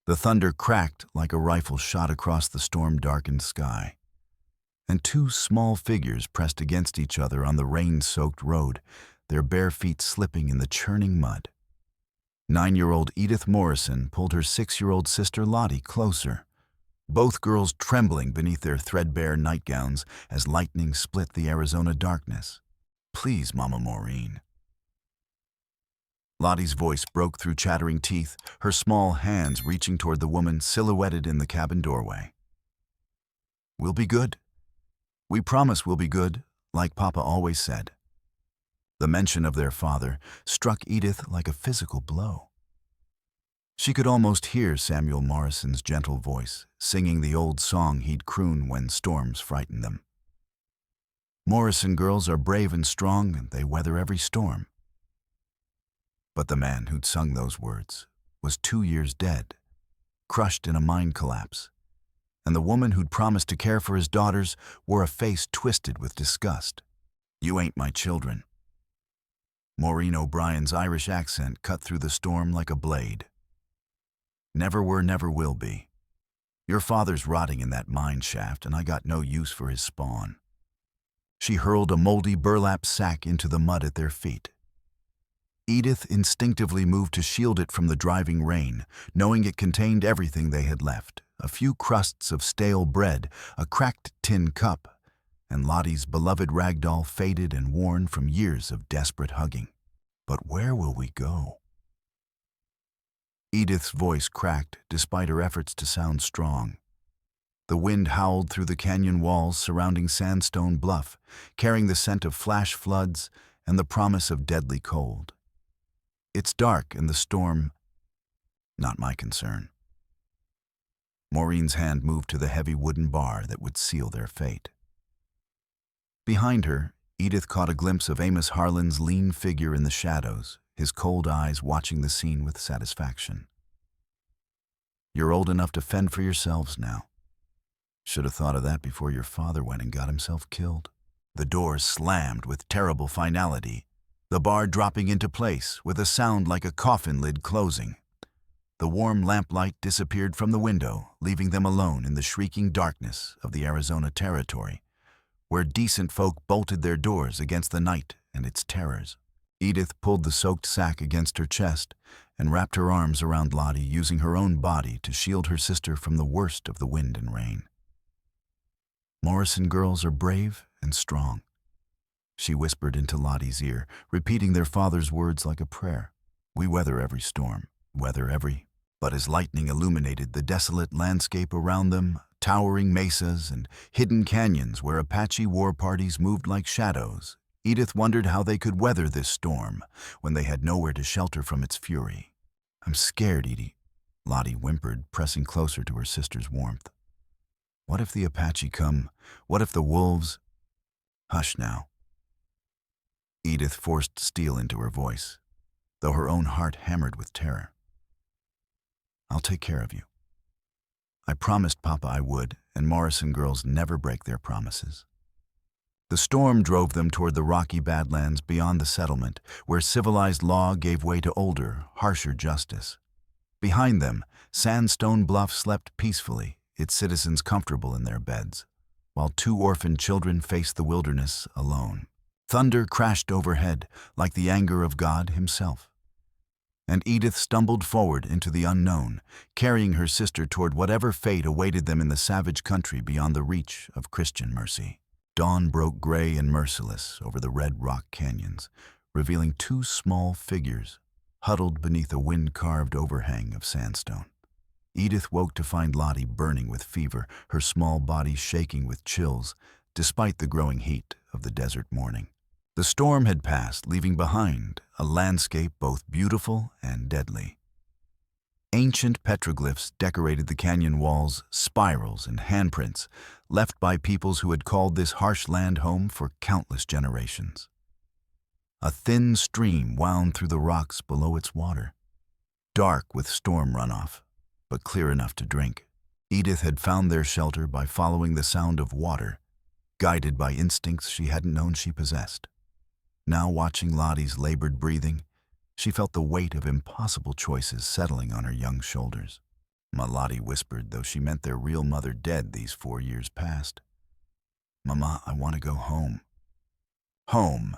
The thunder cracked like a rifle shot across the storm-darkened sky, and two small figures pressed against each other on the rain-soaked road, their bare feet slipping in the churning mud. 9-year-old Edith Morrison pulled her 6-year-old sister Lottie closer, both girls trembling beneath their threadbare nightgowns as lightning split the Arizona darkness. "Please, Mama Maureen." Lottie's voice broke through chattering teeth, her small hands reaching toward the woman silhouetted in the cabin doorway. "We'll be good. We promise we'll be good, like Papa always said." The mention of their father struck Edith like a physical blow. She could almost hear Samuel Morrison's gentle voice, singing the old song he'd croon when storms frightened them. "Morrison girls are brave and strong, and they weather every storm." But the man who'd sung those words was 2 years dead, crushed in a mind collapse, and the woman who'd promised to care for his daughters wore a face twisted with disgust. "You ain't my children." Maureen O'Brien's Irish accent cut through the storm like a blade. "Never were, never will be. Your father's rotting in that mine shaft, and I got no use for his spawn." She hurled a moldy burlap sack into the mud at their feet. Edith instinctively moved to shield it from the driving rain, knowing it contained everything they had left: a few crusts of stale bread, a cracked tin cup, and Lottie's beloved ragdoll faded and worn from years of desperate hugging. "But where will we go?" Edith's voice cracked despite her efforts to sound strong. The wind howled through the canyon walls surrounding Sandstone Bluff, carrying the scent of flash floods and the promise of deadly cold. "It's dark and the storm—" "Not my concern." Maureen's hand moved to the heavy wooden bar that would seal their fate. Behind her, Edith caught a glimpse of Amos Harlan's lean figure in the shadows, his cold eyes watching the scene with satisfaction. "You're old enough to fend for yourselves now. Should have thought of that before your father went and got himself killed." The door slammed with terrible finality, the bar dropping into place with a sound like a coffin lid closing. The warm lamplight disappeared from the window, leaving them alone in the shrieking darkness of the Arizona Territory, where decent folk bolted their doors against the night and its terrors. Edith pulled the soaked sack against her chest and wrapped her arms around Lottie, using her own body to shield her sister from the worst of the wind and rain. "Morrison girls are brave and strong," she whispered into Lottie's ear, repeating their father's words like a prayer. "We weather every storm, weather every—" But as lightning illuminated the desolate landscape around them, towering mesas and hidden canyons where Apache war parties moved like shadows, Edith wondered how they could weather this storm when they had nowhere to shelter from its fury. "I'm scared, Edie," Lottie whimpered, pressing closer to her sister's warmth. "What if the Apache come? What if the wolves—" "Hush now." Edith forced steel into her voice, though her own heart hammered with terror. "I'll take care of you. I promised Papa I would, and Morrison girls never break their promises." The storm drove them toward the rocky badlands beyond the settlement, where civilized law gave way to older, harsher justice. Behind them, Sandstone Bluff slept peacefully, its citizens comfortable in their beds, while 2 orphaned children faced the wilderness alone. Thunder crashed overhead, like the anger of God himself. And Edith stumbled forward into the unknown, carrying her sister toward whatever fate awaited them in the savage country beyond the reach of Christian mercy. Dawn broke gray and merciless over the red rock canyons, revealing 2 small figures huddled beneath a wind-carved overhang of sandstone. Edith woke to find Lottie burning with fever, her small body shaking with chills, despite the growing heat of the desert morning. The storm had passed, leaving behind a landscape both beautiful and deadly. Ancient petroglyphs decorated the canyon walls, spirals and handprints left by peoples who had called this harsh land home for countless generations. A thin stream wound through the rocks below its water, dark with storm runoff, but clear enough to drink. Edith had found their shelter by following the sound of water, guided by instincts she hadn't known she possessed. Now, watching Lottie's labored breathing, she felt the weight of impossible choices settling on her young shoulders. Lottie whispered, though she meant their real mother dead these 4 years past. Mama, I want to go home. Home.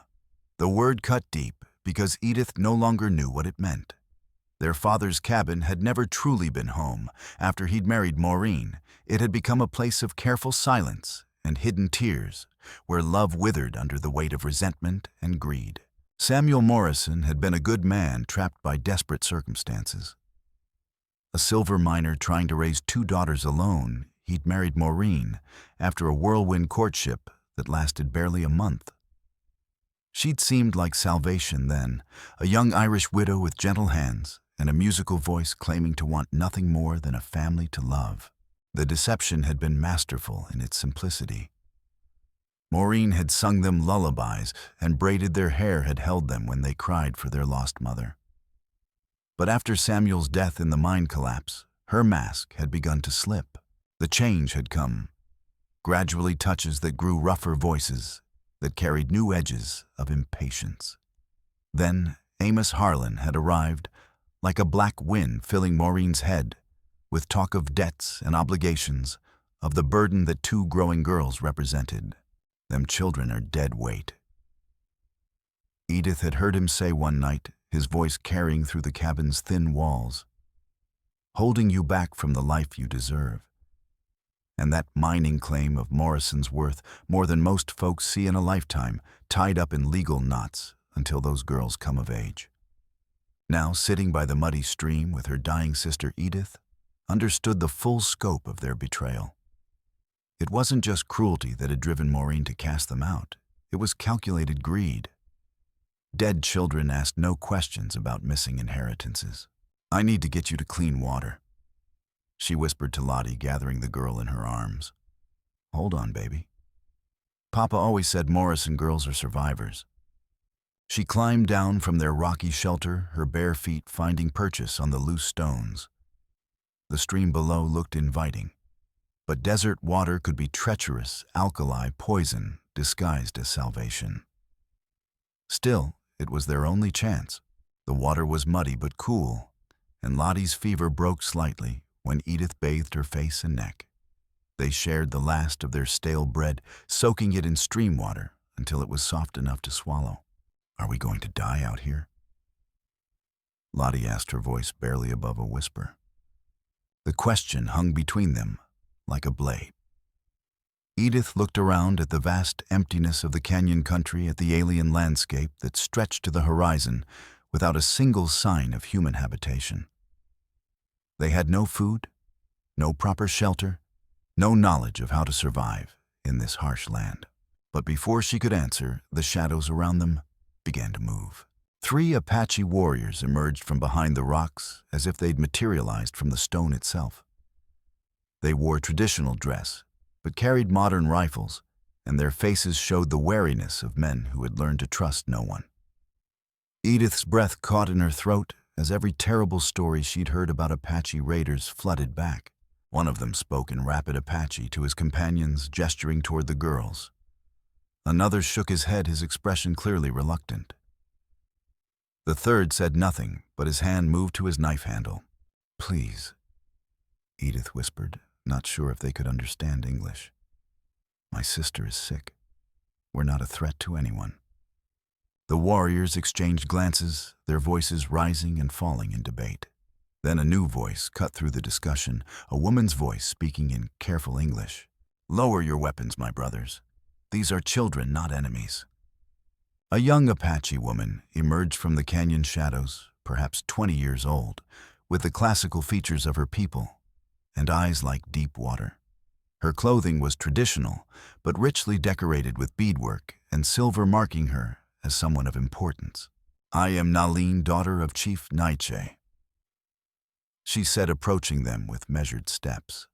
The word cut deep because Edith no longer knew what it meant. Their father's cabin had never truly been home. After he'd married Maureen, it had become a place of careful silence and hidden tears, where love withered under the weight of resentment and greed. Samuel Morrison had been a good man trapped by desperate circumstances. A silver miner trying to raise 2 daughters alone, he'd married Maureen after a whirlwind courtship that lasted barely a month. She'd seemed like salvation then, a young Irish widow with gentle hands and a musical voice claiming to want nothing more than a family to love. The deception had been masterful in its simplicity. Maureen had sung them lullabies, and braided their hair had held them when they cried for their lost mother. But after Samuel's death in the mine collapse, her mask had begun to slip. The change had come, gradually touches that grew rougher voices, that carried new edges of impatience. Then Amos Harlan had arrived, like a black wind filling Maureen's head, with talk of debts and obligations, of the burden that 2 growing girls represented. Them children are dead weight. Edith had heard him say one night, his voice carrying through the cabin's thin walls, holding you back from the life you deserve. And that mining claim of Morrison's worth more than most folks see in a lifetime, tied up in legal knots until those girls come of age. Now, sitting by the muddy stream with her dying sister Edith, understood the full scope of their betrayal. It wasn't just cruelty that had driven Maureen to cast them out. It was calculated greed. Dead children asked no questions about missing inheritances. I need to get you to clean water, she whispered to Lottie, gathering the girl in her arms. Hold on, baby. Papa always said Morrison girls are survivors. She climbed down from their rocky shelter, her bare feet finding purchase on the loose stones. The stream below looked inviting, but desert water could be treacherous, alkali poison disguised as salvation. Still, it was their only chance. The water was muddy but cool, and Lottie's fever broke slightly when Edith bathed her face and neck. They shared the last of their stale bread, soaking it in stream water until it was soft enough to swallow. Are we going to die out here? Lottie asked, her voice barely above a whisper. The question hung between them like a blade. Edith looked around at the vast emptiness of the canyon country, at the alien landscape that stretched to the horizon without a single sign of human habitation. They had no food, no proper shelter, no knowledge of how to survive in this harsh land. But before she could answer, the shadows around them began to move. 3 Apache warriors emerged from behind the rocks as if they'd materialized from the stone itself. They wore traditional dress, but carried modern rifles, and their faces showed the wariness of men who had learned to trust no one. Edith's breath caught in her throat as every terrible story she'd heard about Apache raiders flooded back. One of them spoke in rapid Apache to his companions, gesturing toward the girls. Another shook his head, his expression clearly reluctant. The third said nothing, but his hand moved to his knife handle. Please, Edith whispered, not sure if they could understand English. My sister is sick. We're not a threat to anyone. The warriors exchanged glances, their voices rising and falling in debate. Then a new voice cut through the discussion, a woman's voice speaking in careful English. Lower your weapons, my brothers. These are children, not enemies. A young Apache woman emerged from the canyon shadows, perhaps 20 years old, with the classical features of her people, and eyes like deep water. Her clothing was traditional, but richly decorated with beadwork and silver, marking her as someone of importance. I am Nahleen, daughter of Chief Naiche, she said, approaching them with measured steps.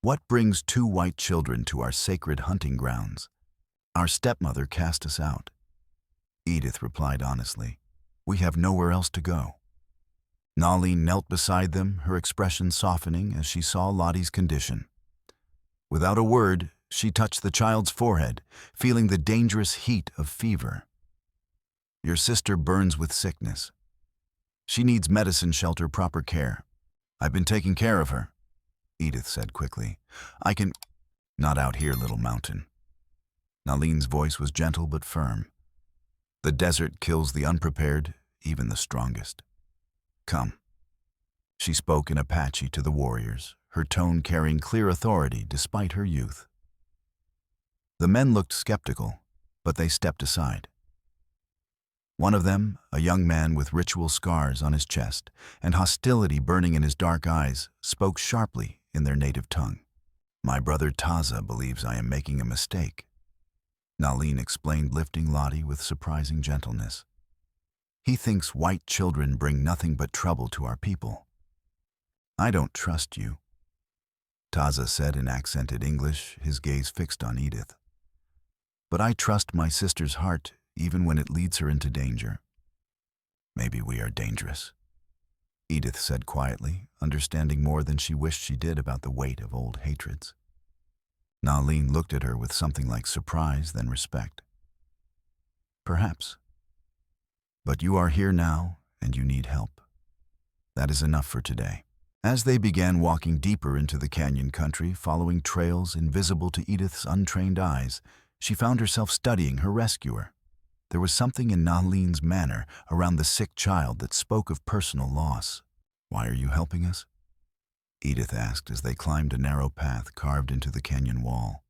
What brings 2 white children to our sacred hunting grounds? Our stepmother cast us out. Edith replied honestly, we have nowhere else to go. Nahleen knelt beside them, her expression softening as she saw Lottie's condition. Without a word, she touched the child's forehead, feeling the dangerous heat of fever. Your sister burns with sickness. She needs medicine, shelter, proper care. "I've been taking care of her," Edith said quickly. "I can—" "Not out here, little mountain." Nahleen's voice was gentle but firm. "The desert kills the unprepared, even the strongest. Come." She spoke in Apache to the warriors, her tone carrying clear authority despite her youth. The men looked skeptical, but they stepped aside. One of them, a young man with ritual scars on his chest and hostility burning in his dark eyes, spoke sharply in their native tongue. "My brother Taza believes I am making a mistake," Nahleen explained, lifting Lottie with surprising gentleness. "He thinks white children bring nothing but trouble to our people." "I don't trust you," Taza said in accented English, his gaze fixed on Edith. "But I trust my sister's heart even when it leads her into danger." "Maybe we are dangerous," Edith said quietly, understanding more than she wished she did about the weight of old hatreds. Nahleen looked at her with something like surprise, then respect. "Perhaps. But you are here now, and you need help. That is enough for today." As they began walking deeper into the canyon country, following trails invisible to Edith's untrained eyes, she found herself studying her rescuer. There was something in Nahleen's manner around the sick child that spoke of personal loss. "Why are you helping us?" Edith asked as they climbed a narrow path carved into the canyon wall.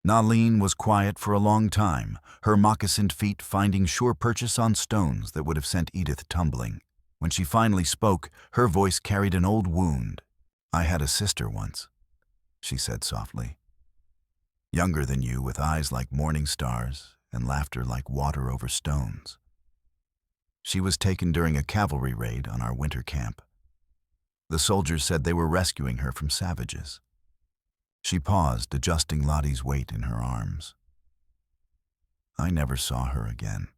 Nahleen was quiet for a long time, her moccasined feet finding sure purchase on stones that would have sent Edith tumbling. When she finally spoke, her voice carried an old wound. "I had a sister once," she said softly. "Younger than you, with eyes like morning stars and laughter like water over stones. She was taken during a cavalry raid on our winter camp. The soldiers said they were rescuing her from savages." She paused, adjusting Lottie's weight in her arms. "I never saw her again.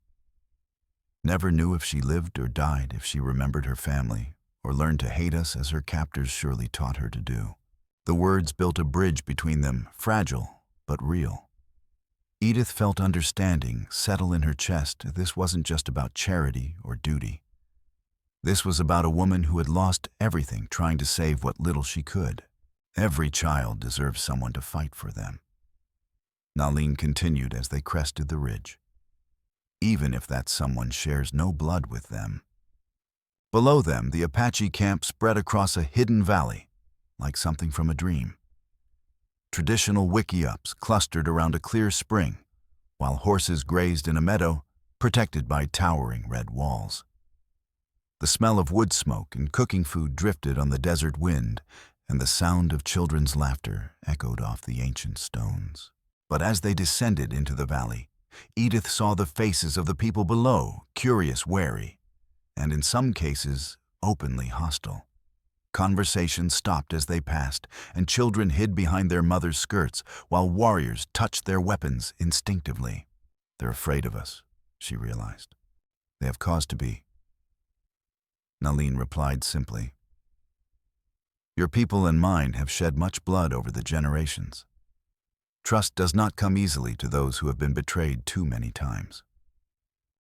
Never knew if she lived or died, if she remembered her family, or learned to hate us as her captors surely taught her to do." The words built a bridge between them, fragile but real. Edith felt understanding settle in her chest. This wasn't just about charity or duty. This was about a woman who had lost everything trying to save what little she could. Every child deserves someone to fight for them. Nahleen continued as they crested the ridge. Even if that someone shares no blood with them. Below them, the Apache camp spread across a hidden valley, like something from a dream. Traditional wickiups clustered around a clear spring, while horses grazed in a meadow protected by towering red walls. The smell of wood smoke and cooking food drifted on the desert wind, and the sound of children's laughter echoed off the ancient stones. But as they descended into the valley, Edith saw the faces of the people below, curious, wary, and in some cases, openly hostile. Conversations stopped as they passed, and children hid behind their mothers' skirts, while warriors touched their weapons instinctively. "They're afraid of us," she realized. "They have cause to be." Nahleen replied simply. "Your people and mine have shed much blood over the generations. Trust does not come easily to those who have been betrayed too many times."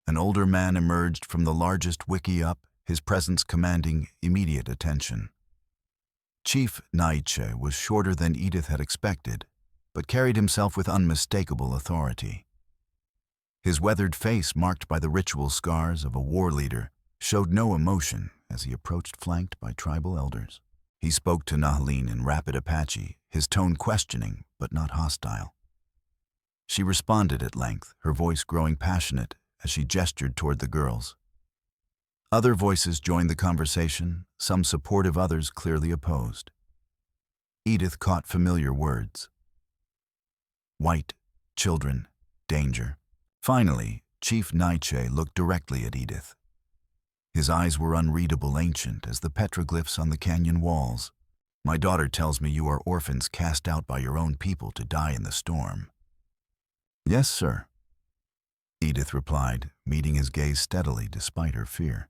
An older man emerged from the largest wickiup, his presence commanding immediate attention. Chief Naiche was shorter than Edith had expected, but carried himself with unmistakable authority. His weathered face, marked by the ritual scars of a war leader, showed no emotion as he approached, flanked by tribal elders. He spoke to Nahleen in rapid Apache, his tone questioning but not hostile. She responded at length, her voice growing passionate as she gestured toward the girls. Other voices joined the conversation, some supportive, others clearly opposed. Edith caught familiar words. White, children, danger. Finally, Chief Naiche looked directly at Edith. His eyes were unreadable, ancient as the petroglyphs on the canyon walls. "My daughter tells me you are orphans cast out by your own people to die in the storm." "Yes, sir," Edith replied, meeting his gaze steadily despite her fear.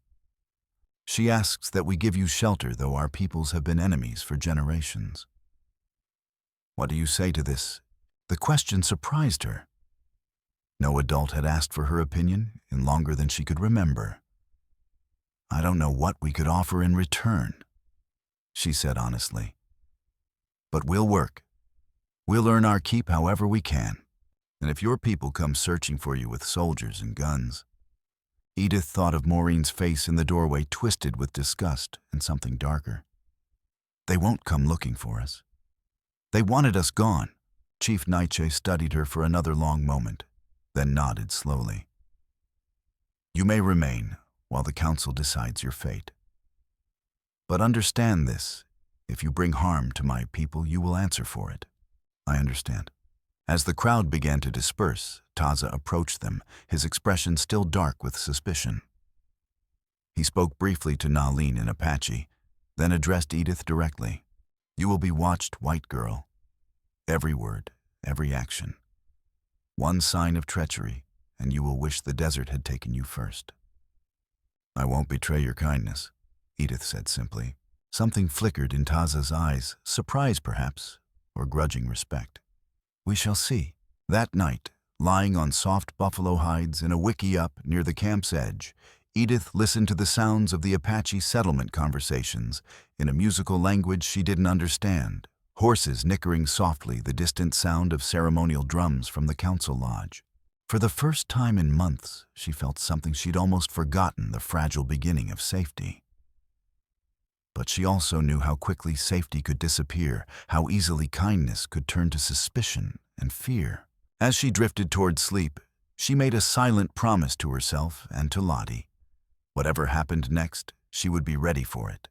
"She asks that we give you shelter, though our peoples have been enemies for generations." "What do you say to this?" The question surprised her. No adult had asked for her opinion in longer than she could remember. "I don't know what we could offer in return." she said honestly. But we'll work. We'll earn our keep however we can. And if your people come searching for you with soldiers and guns. Edith thought of Maureen's face in the doorway, twisted with disgust and something darker. They won't come looking for us. They wanted us gone. Chief Nietzsche studied her for another long moment, then nodded slowly. You may remain while the council decides your fate. But understand this, if you bring harm to my people, you will answer for it. I understand. As the crowd began to disperse, Taza approached them, his expression still dark with suspicion. He spoke briefly to Nahleen in Apache, then addressed Edith directly. You will be watched, white girl. Every word, every action. One sign of treachery, and you will wish the desert had taken you first. I won't betray your kindness, Edith said simply. Something flickered in Taza's eyes, surprise perhaps, or grudging respect. We shall see. That night, lying on soft buffalo hides in a wickiup near the camp's edge, Edith listened to the sounds of the Apache settlement conversations in a musical language she didn't understand, horses nickering softly, the distant sound of ceremonial drums from the council lodge. For the first time in months, she felt something she'd almost forgotten, the fragile beginning of safety. But she also knew how quickly safety could disappear, how easily kindness could turn to suspicion and fear. As she drifted toward sleep, she made a silent promise to herself and to Lottie. Whatever happened next, she would be ready for it.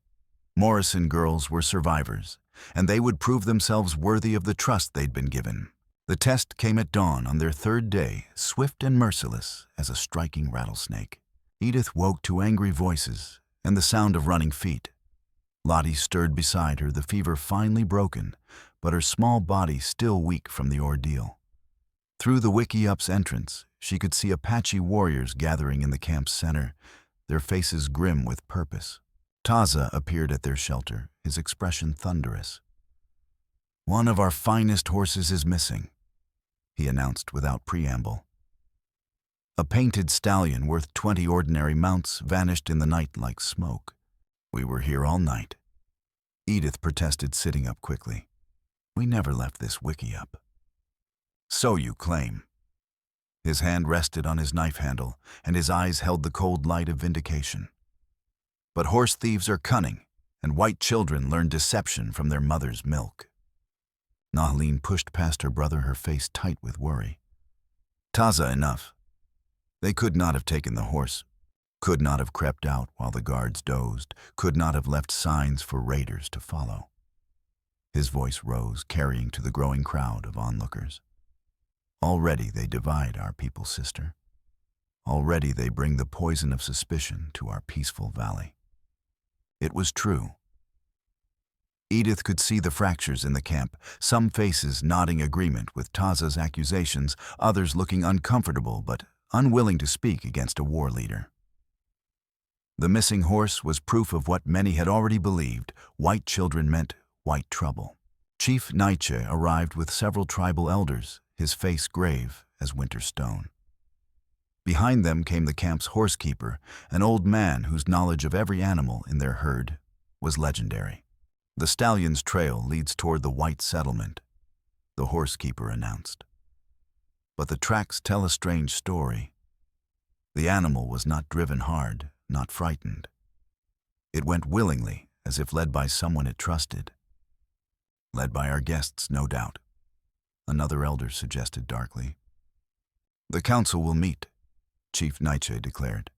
Morrison girls were survivors, and they would prove themselves worthy of the trust they'd been given. The test came at dawn on their third day, swift and merciless as a striking rattlesnake. Edith woke to angry voices and the sound of running feet. Lottie stirred beside her, the fever finally broken, but her small body still weak from the ordeal. Through the wickiup's entrance, she could see Apache warriors gathering in the camp's center, their faces grim with purpose. Taza appeared at their shelter, his expression thunderous. One of our finest horses is missing, he announced without preamble. A painted stallion worth 20 ordinary mounts vanished in the night like smoke. We were here all night. Edith protested, sitting up quickly. We never left this wickiup. So you claim. His hand rested on his knife handle, and his eyes held the cold light of vindication. But horse thieves are cunning, and white children learn deception from their mother's milk. Nahleen pushed past her brother, her face tight with worry. Taza, enough. They could not have taken the horse, could not have crept out while the guards dozed, could not have left signs for raiders to follow. His voice rose, carrying to the growing crowd of onlookers. Already they divide our people, sister. Already they bring the poison of suspicion to our peaceful valley. It was true. Edith could see the fractures in the camp, some faces nodding agreement with Taza's accusations, others looking uncomfortable but unwilling to speak against a war leader. The missing horse was proof of what many had already believed: white children meant white trouble. Chief Nietzsche arrived with several tribal elders, his face grave as winter stone. Behind them came the camp's horsekeeper, an old man whose knowledge of every animal in their herd was legendary. The stallion's trail leads toward the white settlement, the horsekeeper announced. But the tracks tell a strange story. The animal was not driven hard, not frightened. It went willingly, as if led by someone it trusted. Led by our guests, no doubt, another elder suggested darkly. The council will meet, Chief Nietzsche declared.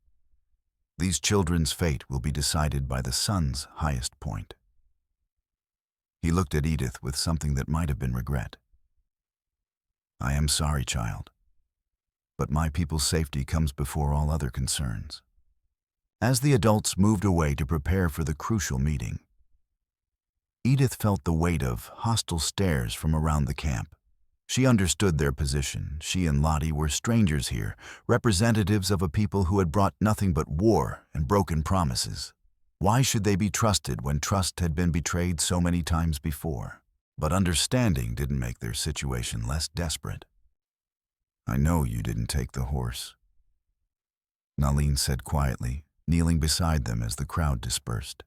These children's fate will be decided by the sun's highest point. He looked at Edith with something that might have been regret. I am sorry, child, but my people's safety comes before all other concerns. As the adults moved away to prepare for the crucial meeting, Edith felt the weight of hostile stares from around the camp. She understood their position. She and Lottie were strangers here, representatives of a people who had brought nothing but war and broken promises. Why should they be trusted when trust had been betrayed so many times before? But understanding didn't make their situation less desperate. I know you didn't take the horse, Nahleen said quietly, kneeling beside them as the crowd dispersed.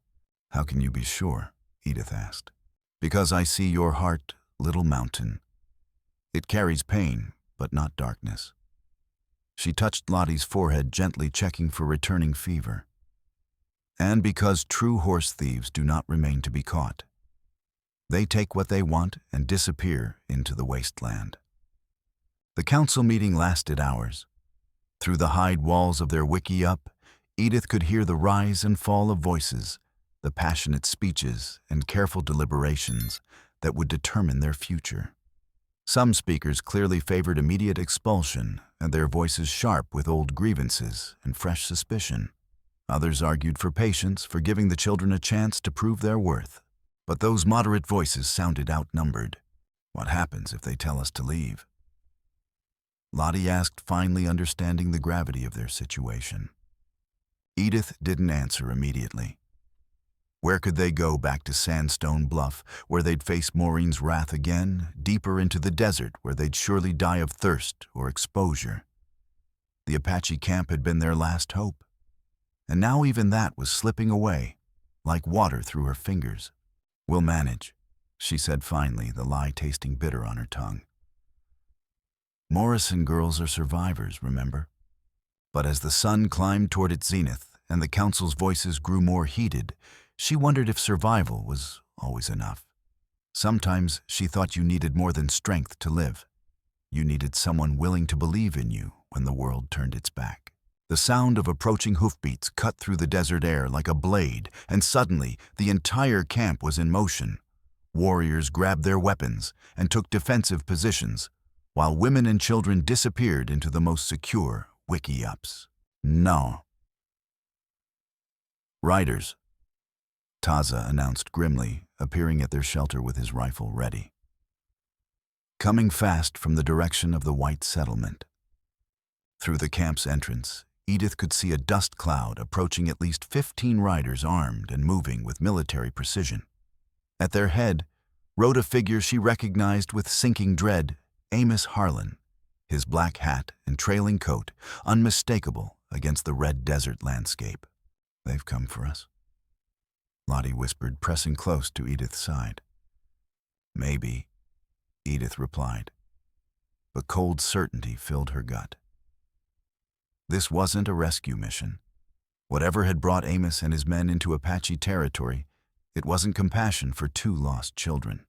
How can you be sure? Edith asked. Because I see your heart, little mountain. It carries pain, but not darkness. She touched Lottie's forehead, gently checking for returning fever. And because true horse thieves do not remain to be caught. They take what they want and disappear into the wasteland. The council meeting lasted hours. Through the hide walls of their wiki-up, Edith could hear the rise and fall of voices, the passionate speeches and careful deliberations that would determine their future. Some speakers clearly favored immediate expulsion, and their voices sharp with old grievances and fresh suspicion. Others argued for patience, for giving the children a chance to prove their worth. But those moderate voices sounded outnumbered. What happens if they tell us to leave? Lottie asked, finally understanding the gravity of their situation. Edith didn't answer immediately. Where could they go? Back to Sandstone Bluff, where they'd face Maureen's wrath again, deeper into the desert, where they'd surely die of thirst or exposure. The Apache camp had been their last hope, and now even that was slipping away, like water through her fingers. We'll manage, she said finally, the lie tasting bitter on her tongue. Morrison girls are survivors, remember? But as the sun climbed toward its zenith and the council's voices grew more heated, she wondered if survival was always enough. Sometimes she thought you needed more than strength to live. You needed someone willing to believe in you when the world turned its back. The sound of approaching hoofbeats cut through the desert air like a blade, and suddenly the entire camp was in motion. Warriors grabbed their weapons and took defensive positions, while women and children disappeared into the most secure wiki-ups. No. Riders, Taza announced grimly, appearing at their shelter with his rifle ready. Coming fast from the direction of the white settlement. Through the camp's entrance, Edith could see a dust cloud approaching, at least 15 riders armed and moving with military precision. At their head rode a figure she recognized with sinking dread, Amos Harlan, his black hat and trailing coat unmistakable against the red desert landscape. They've come for us, Lottie whispered, pressing close to Edith's side. Maybe, Edith replied, but cold certainty filled her gut. This wasn't a rescue mission. Whatever had brought Amos and his men into Apache territory, it wasn't compassion for 2 lost children.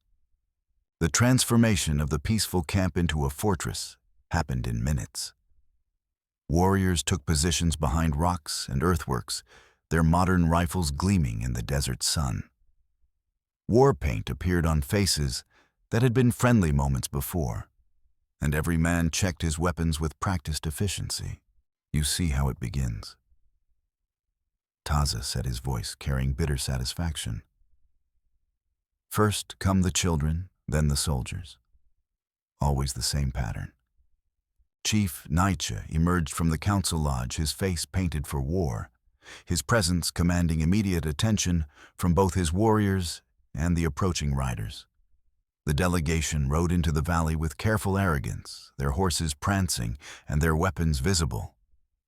The transformation of the peaceful camp into a fortress happened in minutes. Warriors took positions behind rocks and earthworks, their modern rifles gleaming in the desert sun. War paint appeared on faces that had been friendly moments before, and every man checked his weapons with practiced efficiency. You see how it begins. Taza said, his voice carrying bitter satisfaction. First come the children, then the soldiers. Always the same pattern. Chief Nietzsche emerged from the council lodge, his face painted for war, his presence commanding immediate attention from both his warriors and the approaching riders. The delegation rode into the valley with careful arrogance, their horses prancing and their weapons visible,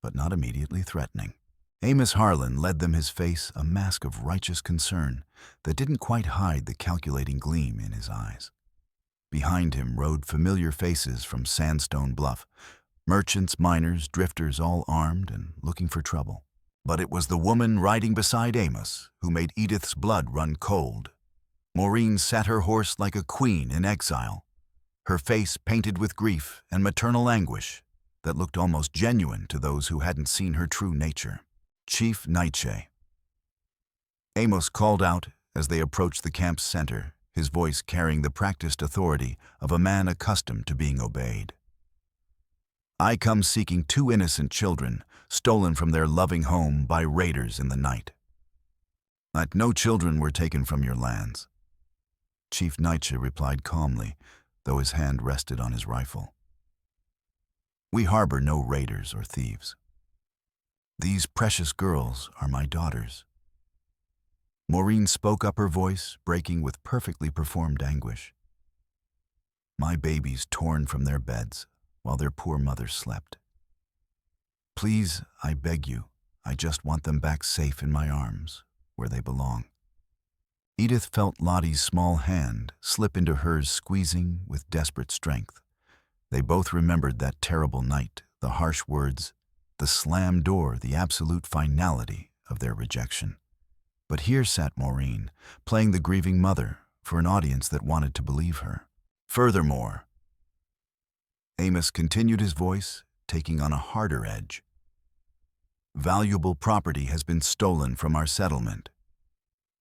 but not immediately threatening. Amos Harlan led them, his face a mask of righteous concern that didn't quite hide the calculating gleam in his eyes. Behind him rode familiar faces from Sandstone Bluff, merchants, miners, drifters, all armed and looking for trouble. But it was the woman riding beside Amos who made Edith's blood run cold. Maureen sat her horse like a queen in exile, her face painted with grief and maternal anguish that looked almost genuine to those who hadn't seen her true nature. Chief Nietzsche. Amos called out as they approached the camp's center, his voice carrying the practiced authority of a man accustomed to being obeyed. I come seeking 2 innocent children, stolen from their loving home by raiders in the night. That no children were taken from your lands. Chief Nietzsche replied calmly, though his hand rested on his rifle. We harbor no raiders or thieves. These precious girls are my daughters. Maureen spoke up, her voice breaking with perfectly performed anguish. My babies torn from their beds while their poor mother slept. Please, I beg you, I just want them back safe in my arms, where they belong. Edith felt Lottie's small hand slip into hers, squeezing with desperate strength. They both remembered that terrible night, the harsh words, the slammed door, the absolute finality of their rejection. But here sat Maureen, playing the grieving mother for an audience that wanted to believe her. Furthermore, Amos continued, his voice taking on a harder edge. Valuable property has been stolen from our settlement.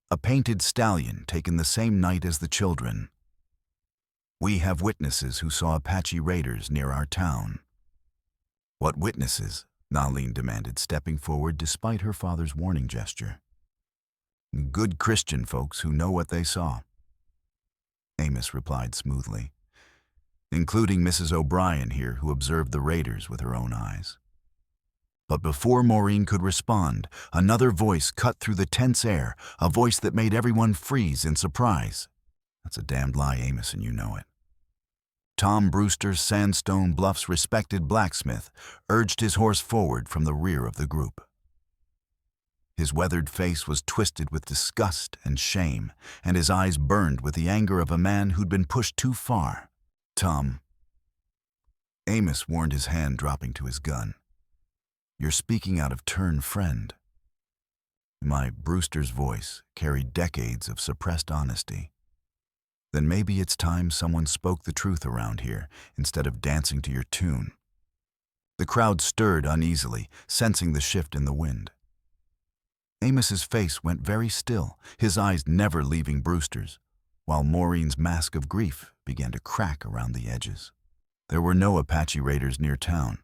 A painted stallion taken the same night as the children. We have witnesses who saw Apache raiders near our town. What witnesses? Nahleen demanded, stepping forward despite her father's warning gesture. Good Christian folks who know what they saw, Amos replied smoothly, including Mrs. O'Brien here, who observed the raiders with her own eyes. But before Maureen could respond, another voice cut through the tense air, a voice that made everyone freeze in surprise. That's a damned lie, Amos, and you know it. Tom Brewster, Sandstone Bluff's respected blacksmith, urged his horse forward from the rear of the group. His weathered face was twisted with disgust and shame, and his eyes burned with the anger of a man who'd been pushed too far. Tom, Amos warned, his hand dropping to his gun. You're speaking out of turn, friend. My Brewster's voice carried decades of suppressed honesty. Then maybe it's time someone spoke the truth around here instead of dancing to your tune. The crowd stirred uneasily, sensing the shift in the wind. Amos's face went very still, his eyes never leaving Brewster's, while Maureen's mask of grief began to crack around the edges. There were no Apache raiders near town.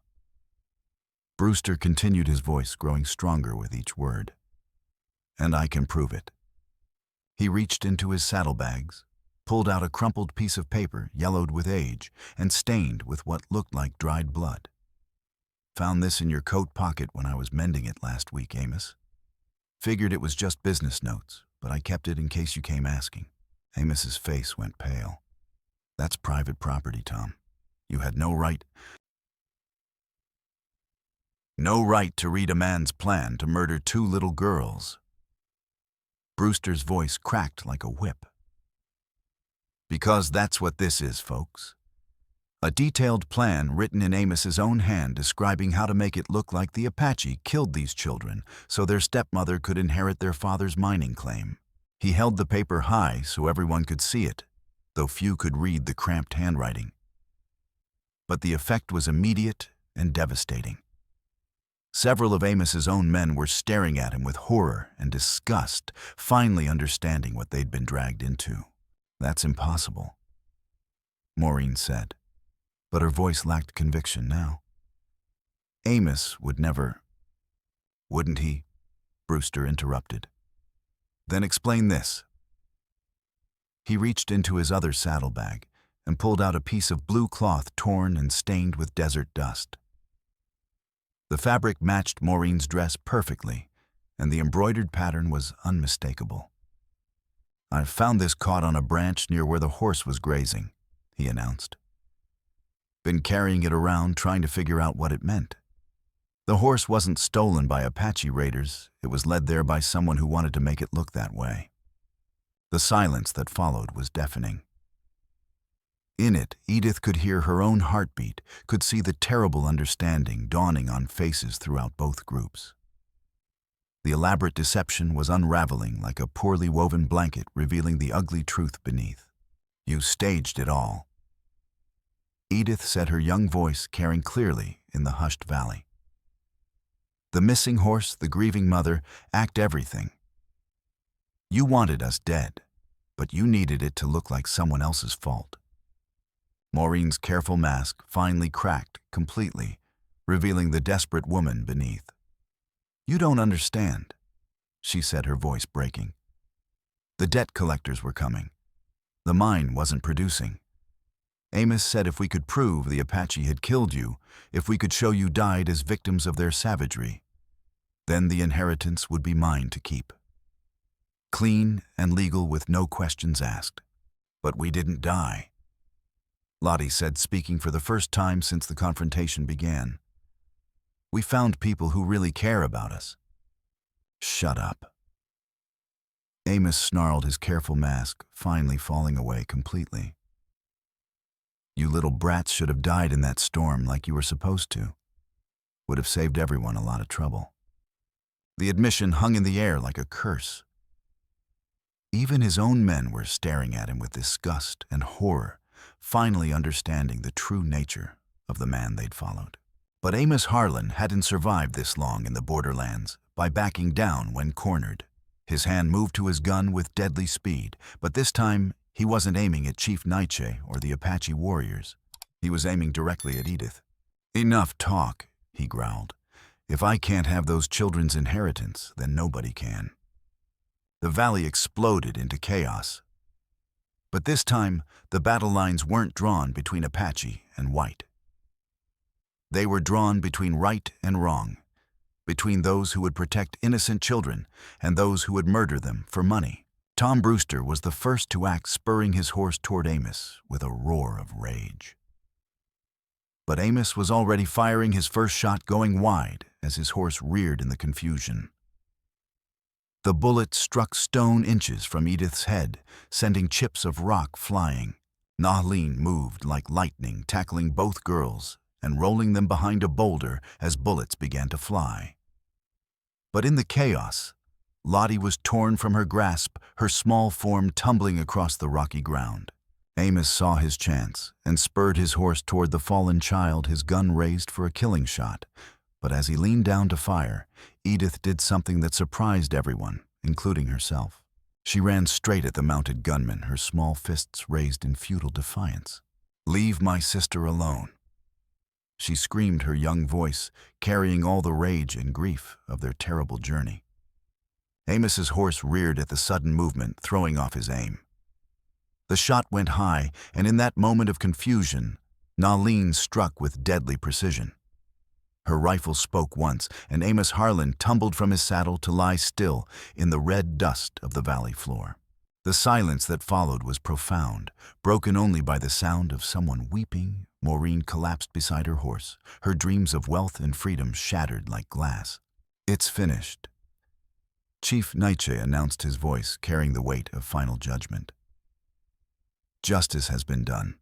Brewster continued, his voice growing stronger with each word. And I can prove it. He reached into his saddlebags, pulled out a crumpled piece of paper yellowed with age and stained with what looked like dried blood. Found this in your coat pocket when I was mending it last week, Amos. Figured it was just business notes, but I kept it in case you came asking. Amos's face went pale. That's private property, Tom. You had no right to read a man's plan to murder 2 little girls. Brewster's voice cracked like a whip. Because that's what this is, folks. A detailed plan written in Amos's own hand describing how to make it look like the Apache killed these children so their stepmother could inherit their father's mining claim. He held the paper high so everyone could see it, though few could read the cramped handwriting. But the effect was immediate and devastating. Several of Amos's own men were staring at him with horror and disgust, finally understanding what they'd been dragged into. That's impossible, Maureen said, but her voice lacked conviction now. Amos would never, wouldn't he? Brewster interrupted. Then explain this. He reached into his other saddlebag and pulled out a piece of blue cloth torn and stained with desert dust. The fabric matched Maureen's dress perfectly, and the embroidered pattern was unmistakable. I found this caught on a branch near where the horse was grazing, he announced. Been carrying it around trying to figure out what it meant. The horse wasn't stolen by Apache raiders, it was led there by someone who wanted to make it look that way. The silence that followed was deafening. In it, Edith could hear her own heartbeat, could see the terrible understanding dawning on faces throughout both groups. The elaborate deception was unraveling like a poorly woven blanket, revealing the ugly truth beneath. You staged it all, Edith said, her young voice carrying clearly in the hushed valley. The missing horse, the grieving mother, act everything. You wanted us dead, but you needed it to look like someone else's fault. Maureen's careful mask finally cracked completely, revealing the desperate woman beneath. You don't understand, she said, her voice breaking. The debt collectors were coming. The mine wasn't producing. Amos said if we could prove the Apache had killed you, if we could show you died as victims of their savagery, then the inheritance would be mine to keep. Clean and legal with no questions asked. But we didn't die, Lottie said, speaking for the first time since the confrontation began. We found people who really care about us. Shut up, Amos snarled, his careful mask finally falling away completely. You little brats should have died in that storm like you were supposed to. Would have saved everyone a lot of trouble. The admission hung in the air like a curse. Even his own men were staring at him with disgust and horror, finally understanding the true nature of the man they'd followed. But Amos Harlan hadn't survived this long in the borderlands by backing down when cornered. His hand moved to his gun with deadly speed, but this time he wasn't aiming at Chief Naiche or the Apache warriors. He was aiming directly at Edith. "Enough talk," he growled. "If I can't have those children's inheritance, then nobody can." The valley exploded into chaos. But this time, the battle lines weren't drawn between Apache and white. They were drawn between right and wrong, between those who would protect innocent children and those who would murder them for money. Tom Brewster was the first to act, spurring his horse toward Amos with a roar of rage. But Amos was already firing his first shot, going wide as his horse reared in the confusion. The bullet struck stone inches from Edith's head, sending chips of rock flying. Nahleen moved like lightning, tackling both girls and rolling them behind a boulder as bullets began to fly. But in the chaos, Lottie was torn from her grasp, her small form tumbling across the rocky ground. Amos saw his chance and spurred his horse toward the fallen child, his gun raised for a killing shot. But as he leaned down to fire, Edith did something that surprised everyone, including herself. She ran straight at the mounted gunman, her small fists raised in futile defiance. "Leave my sister alone," she screamed, her young voice carrying all the rage and grief of their terrible journey. Amos's horse reared at the sudden movement, throwing off his aim. The shot went high, and in that moment of confusion, Nahleen struck with deadly precision. Her rifle spoke once, and Amos Harlan tumbled from his saddle to lie still in the red dust of the valley floor. The silence that followed was profound, broken only by the sound of someone weeping. Maureen collapsed beside her horse, her dreams of wealth and freedom shattered like glass. "It's finished," Chief Naiche announced, his voice carrying the weight of final judgment. "Justice has been done."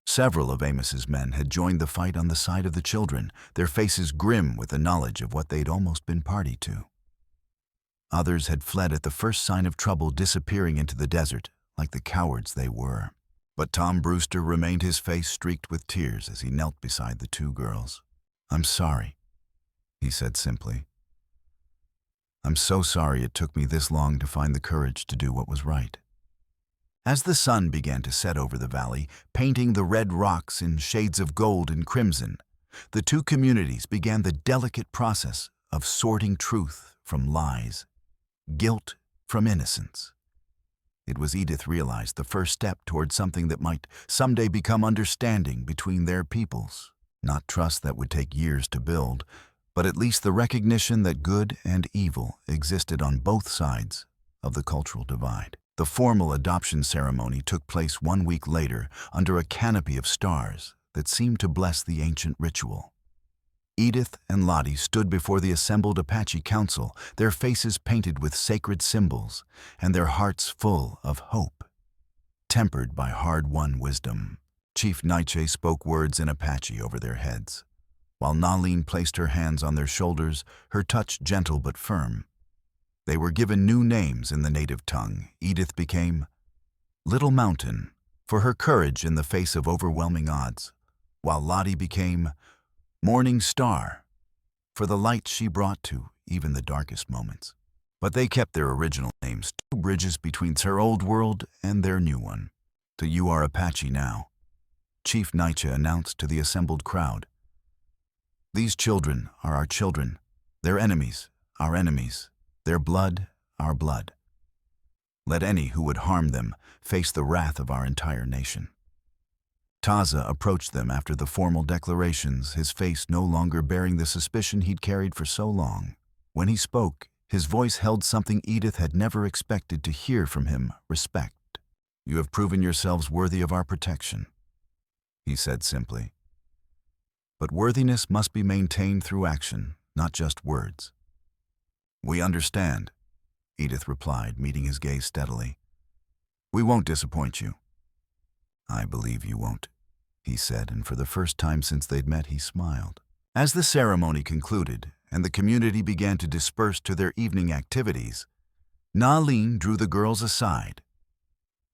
Several of Amos's men had joined the fight on the side of the children, their faces grim with the knowledge of what they'd almost been party to. Others had fled at the first sign of trouble, disappearing into the desert like the cowards they were. But Tom Brewster remained, his face streaked with tears as he knelt beside the two girls. "I'm sorry," he said simply. "I'm so sorry it took me this long to find the courage to do what was right." As the sun began to set over the valley, painting the red rocks in shades of gold and crimson, the two communities began the delicate process of sorting truth from lies, guilt from innocence. It was, Edith realized, the first step toward something that might someday become understanding between their peoples. Not trust that would take years to build, but at least the recognition that good and evil existed on both sides of the cultural divide. The formal adoption ceremony took place 1 week later under a canopy of stars that seemed to bless the ancient ritual. Edith and Lottie stood before the assembled Apache council, their faces painted with sacred symbols and their hearts full of hope, tempered by hard-won wisdom. Chief Naiche spoke words in Apache over their heads, while Nahleen placed her hands on their shoulders, her touch gentle but firm. They were given new names in the native tongue. Edith became Little Mountain for her courage in the face of overwhelming odds, while Lottie became Morning Star for the light she brought to even the darkest moments. But they kept their original names, two bridges between their old world and their new one. "To you are Apache now," Chief Naiche announced to the assembled crowd. "These children are our children, their enemies, our enemies, their blood, our blood. Let any who would harm them face the wrath of our entire nation." Taza approached them after the formal declarations, his face no longer bearing the suspicion he'd carried for so long. When he spoke, his voice held something Edith had never expected to hear from him: respect. "You have proven yourselves worthy of our protection," he said simply. "But worthiness must be maintained through action, not just words." "We understand," Edith replied, meeting his gaze steadily. "We won't disappoint you." "I believe you won't," he said, and for the first time since they'd met, he smiled. As the ceremony concluded and the community began to disperse to their evening activities, Nahleen drew the girls aside.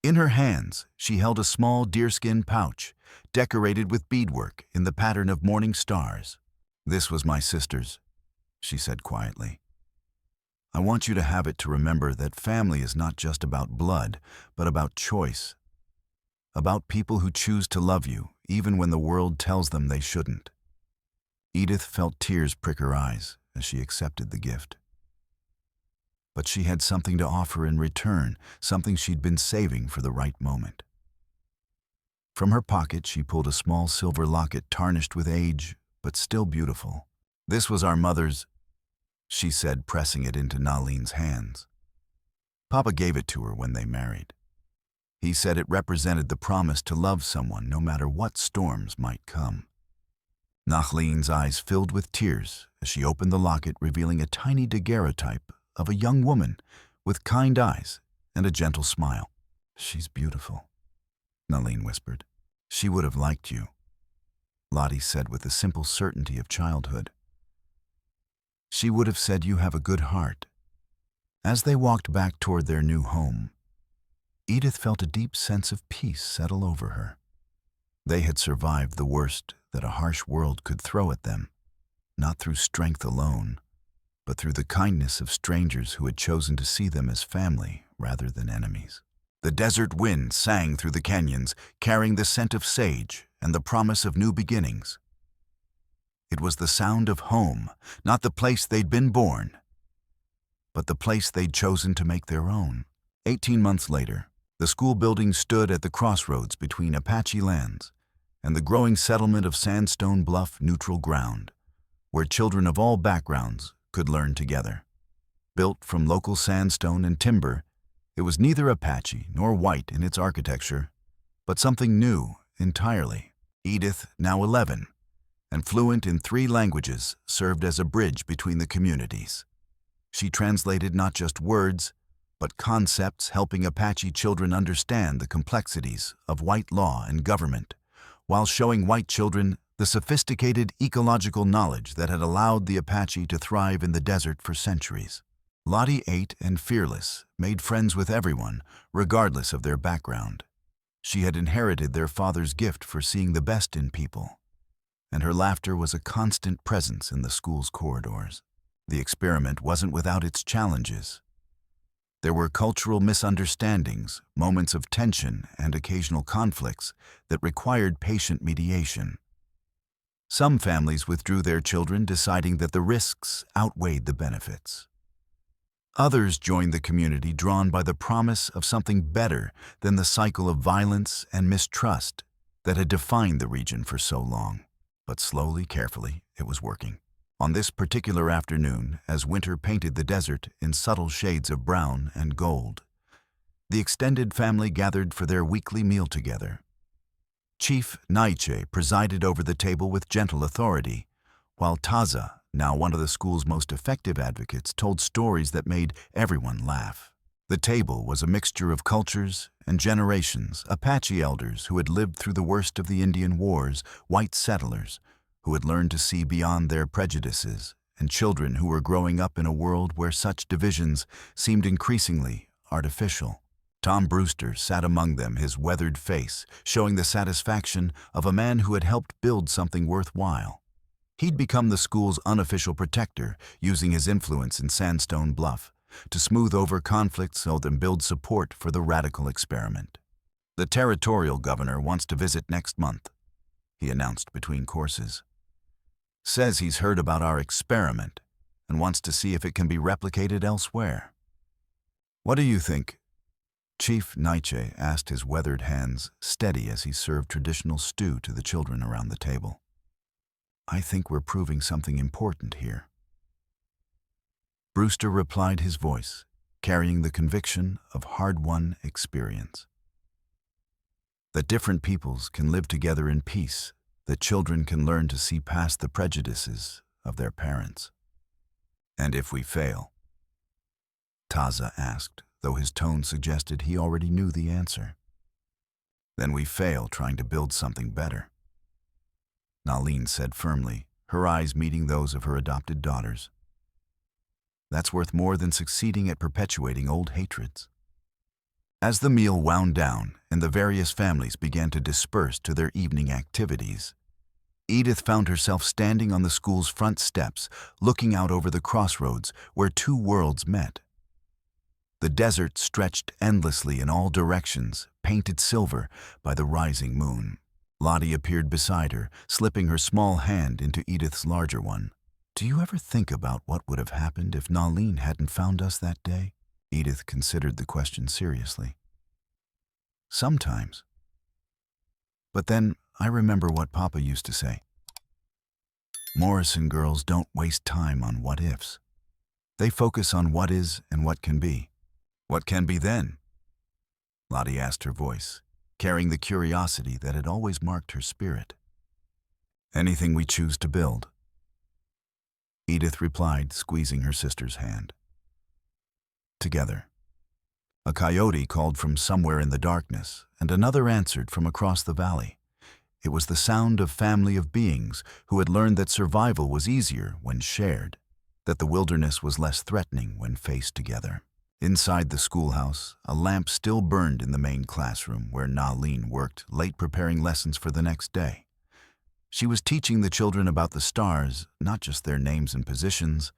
In her hands, she held a small deerskin pouch, decorated with beadwork in the pattern of morning stars. "This was my sister's," she said quietly. "I want you to have it to remember that family is not just about blood, but about choice. About people who choose to love you, even when the world tells them they shouldn't." Edith felt tears prick her eyes as she accepted the gift. But she had something to offer in return, something she'd been saving for the right moment. From her pocket, she pulled a small silver locket tarnished with age, but still beautiful. "This was our mother's," she said, pressing it into Nahleen's hands. "Papa gave it to her when they married. He said it represented the promise to love someone no matter what storms might come." Nahleen's eyes filled with tears as she opened the locket, revealing a tiny daguerreotype of a young woman with kind eyes and a gentle smile. "She's beautiful," Nahleen whispered. "She would have liked you," Lottie said with the simple certainty of childhood. "She would have said you have a good heart." As they walked back toward their new home, Edith felt a deep sense of peace settle over her. They had survived the worst that a harsh world could throw at them, not through strength alone, but through the kindness of strangers who had chosen to see them as family rather than enemies. The desert wind sang through the canyons, carrying the scent of sage and the promise of new beginnings. It was the sound of home, not the place they'd been born, but the place they'd chosen to make their own. 18 months later, the school building stood at the crossroads between Apache lands and the growing settlement of Sandstone Bluff Neutral Ground, where children of all backgrounds could learn together. Built from local sandstone and timber, it was neither Apache nor white in its architecture, but something new entirely. Edith, now 11, and fluent in 3 languages, served as a bridge between the communities. She translated not just words, but concepts, helping Apache children understand the complexities of white law and government, while showing white children the sophisticated ecological knowledge that had allowed the Apache to thrive in the desert for centuries. Lottie, 8 and fearless, made friends with everyone, regardless of their background. She had inherited their father's gift for seeing the best in people, and her laughter was a constant presence in the school's corridors. The experiment wasn't without its challenges. There were cultural misunderstandings, moments of tension, and occasional conflicts that required patient mediation. Some families withdrew their children, deciding that the risks outweighed the benefits. Others joined the community, drawn by the promise of something better than the cycle of violence and mistrust that had defined the region for so long. But slowly, carefully, it was working. On this particular afternoon, as winter painted the desert in subtle shades of brown and gold, the extended family gathered for their weekly meal together. Chief Naiche presided over the table with gentle authority, while Taza, now one of the school's most effective advocates, told stories that made everyone laugh. The table was a mixture of cultures and generations: Apache elders who had lived through the worst of the Indian Wars, white settlers who had learned to see beyond their prejudices, and children who were growing up in a world where such divisions seemed increasingly artificial. Tom Brewster sat among them, his weathered face showing the satisfaction of a man who had helped build something worthwhile. He'd become the school's unofficial protector, using his influence in Sandstone Bluff to smooth over conflicts and build support for the radical experiment. "The territorial governor wants to visit next month," he announced between courses. "Says he's heard about our experiment and wants to see if it can be replicated elsewhere." "What do you think?" Chief Naiche asked, his weathered hands steady as he served traditional stew to the children around the table. "I think we're proving something important here," Brewster replied, his voice carrying the conviction of hard-won experience. That different peoples can live together in peace, that children can learn to see past the prejudices of their parents. And if we fail, Taza asked, though his tone suggested he already knew the answer. Then we fail trying to build something better, Nahleen said firmly, her eyes meeting those of her adopted daughters. That's worth more than succeeding at perpetuating old hatreds. As the meal wound down and the various families began to disperse to their evening activities, Edith found herself standing on the school's front steps, looking out over the crossroads where two worlds met. The desert stretched endlessly in all directions, painted silver by the rising moon. Lottie appeared beside her, slipping her small hand into Edith's larger one. "Do you ever think about what would have happened if Nahleen hadn't found us that day?" Edith considered the question seriously. "Sometimes. But then I remember what Papa used to say. Morrison girls don't waste time on what-ifs. They focus on what is and what can be." "What can be then?" Lottie asked, her voice carrying the curiosity that had always marked her spirit. "Anything we choose to build," Edith replied, squeezing her sister's hand. Together. A coyote called from somewhere in the darkness, and another answered from across the valley. It was the sound of family of beings who had learned that survival was easier when shared, that the wilderness was less threatening when faced together. Inside the schoolhouse, a lamp still burned in the main classroom where Nahleen worked, late preparing lessons for the next day. She was teaching the children about the stars, not just their names and positions,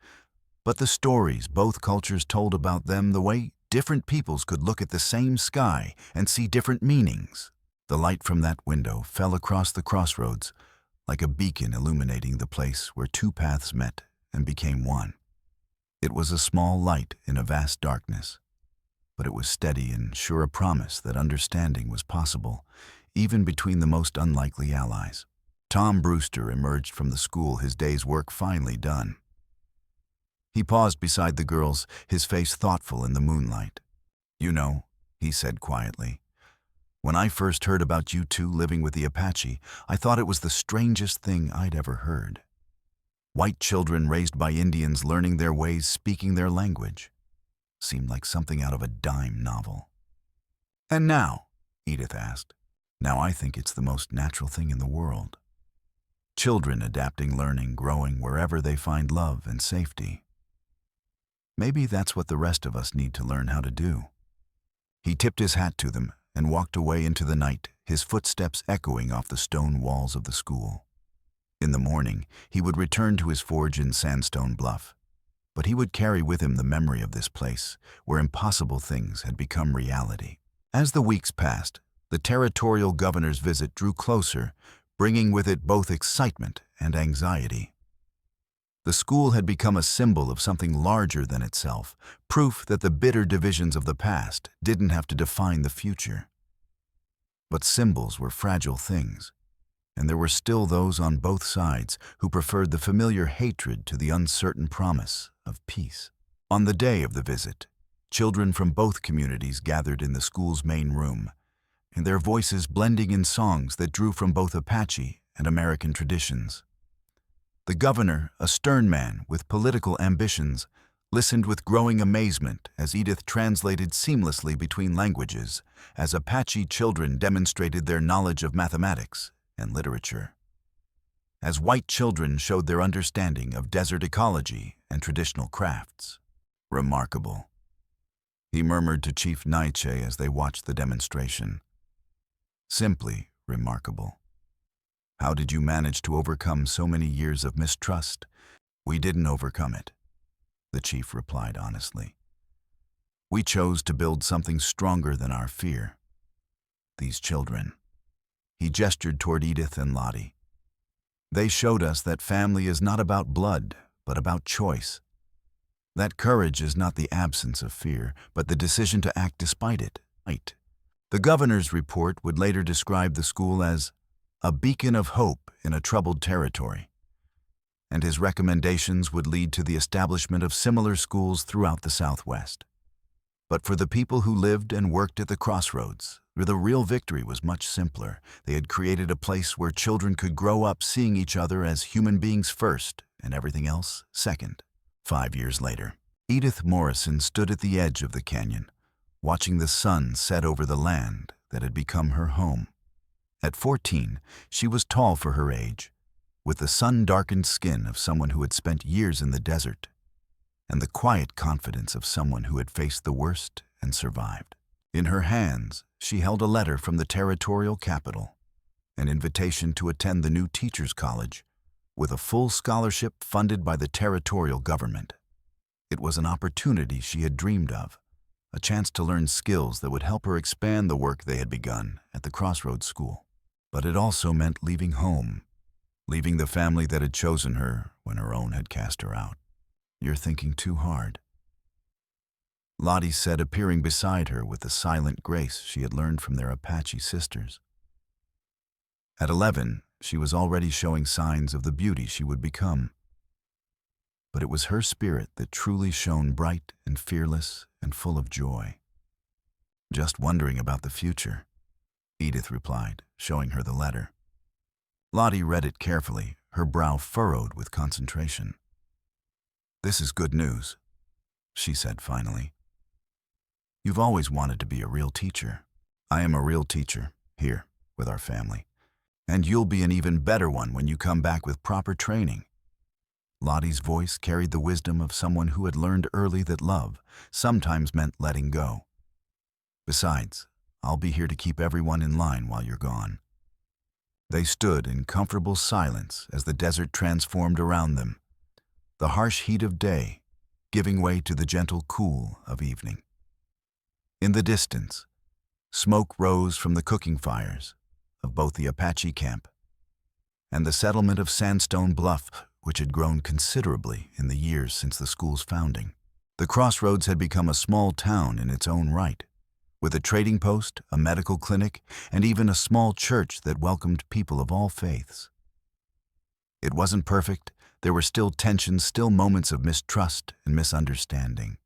but the stories both cultures told about them, the way different peoples could look at the same sky and see different meanings. The light from that window fell across the crossroads like a beacon illuminating the place where two paths met and became one. It was a small light in a vast darkness, but it was steady and sure a promise that understanding was possible, even between the most unlikely allies. Tom Brewster emerged from the school, his day's work finally done. He paused beside the girls, his face thoughtful in the moonlight. "You know," he said quietly, "when I first heard about you two living with the Apache, I thought it was the strangest thing I'd ever heard. White children raised by Indians learning their ways, speaking their language. Seemed like something out of a dime novel." "And now?" Edith asked. "Now I think it's the most natural thing in the world. Children adapting, learning, growing wherever they find love and safety. Maybe that's what the rest of us need to learn how to do." He tipped his hat to them and walked away into the night, his footsteps echoing off the stone walls of the school. In the morning, he would return to his forge in Sandstone Bluff, but he would carry with him the memory of this place, where impossible things had become reality. As the weeks passed, the territorial governor's visit drew closer, bringing with it both excitement and anxiety. The school had become a symbol of something larger than itself, proof that the bitter divisions of the past didn't have to define the future. But symbols were fragile things, and there were still those on both sides who preferred the familiar hatred to the uncertain promise of peace. On the day of the visit, children from both communities gathered in the school's main room, and their voices blending in songs that drew from both Apache and American traditions. The governor, a stern man with political ambitions, listened with growing amazement as Edith translated seamlessly between languages, as Apache children demonstrated their knowledge of mathematics and literature, as white children showed their understanding of desert ecology and traditional crafts. "Remarkable," he murmured to Chief Naiche as they watched the demonstration. "Simply remarkable. How did you manage to overcome so many years of mistrust?" "We didn't overcome it," the chief replied honestly. "We chose to build something stronger than our fear. These children." He gestured toward Edith and Lottie. "They showed us that family is not about blood, but about choice. That courage is not the absence of fear, but the decision to act despite it." The governor's report would later describe the school as a beacon of hope in a troubled territory, and his recommendations would lead to the establishment of similar schools throughout the Southwest. But for the people who lived and worked at the crossroads, the real victory was much simpler. They had created a place where children could grow up seeing each other as human beings first and everything else second. 5 years later, Edith Morrison stood at the edge of the canyon, watching the sun set over the land that had become her home. At 14, she was tall for her age, with the sun-darkened skin of someone who had spent years in the desert, and the quiet confidence of someone who had faced the worst and survived. In her hands, she held a letter from the territorial capital, an invitation to attend the new teachers' college, with a full scholarship funded by the territorial government. It was an opportunity she had dreamed of, a chance to learn skills that would help her expand the work they had begun at the Crossroads School. But it also meant leaving home, leaving the family that had chosen her when her own had cast her out. "You're thinking too hard," Lottie said, appearing beside her with the silent grace she had learned from their Apache sisters. At 11, she was already showing signs of the beauty she would become. But it was her spirit that truly shone bright and fearless and full of joy. "Just wondering about the future," Edith replied, showing her the letter. Lottie read it carefully, her brow furrowed with concentration. "This is good news," she said finally. "You've always wanted to be a real teacher. I am a real teacher, here, with our family. And you'll be an even better one when you come back with proper training." Lottie's voice carried the wisdom of someone who had learned early that love sometimes meant letting go. "Besides, I'll be here to keep everyone in line while you're gone." They stood in comfortable silence as the desert transformed around them, the harsh heat of day giving way to the gentle cool of evening. In the distance, smoke rose from the cooking fires of both the Apache camp and the settlement of Sandstone Bluff, which had grown considerably in the years since the school's founding. The Crossroads had become a small town in its own right, with a trading post, a medical clinic, and even a small church that welcomed people of all faiths. It wasn't perfect. There were still tensions, still moments of mistrust and misunderstanding.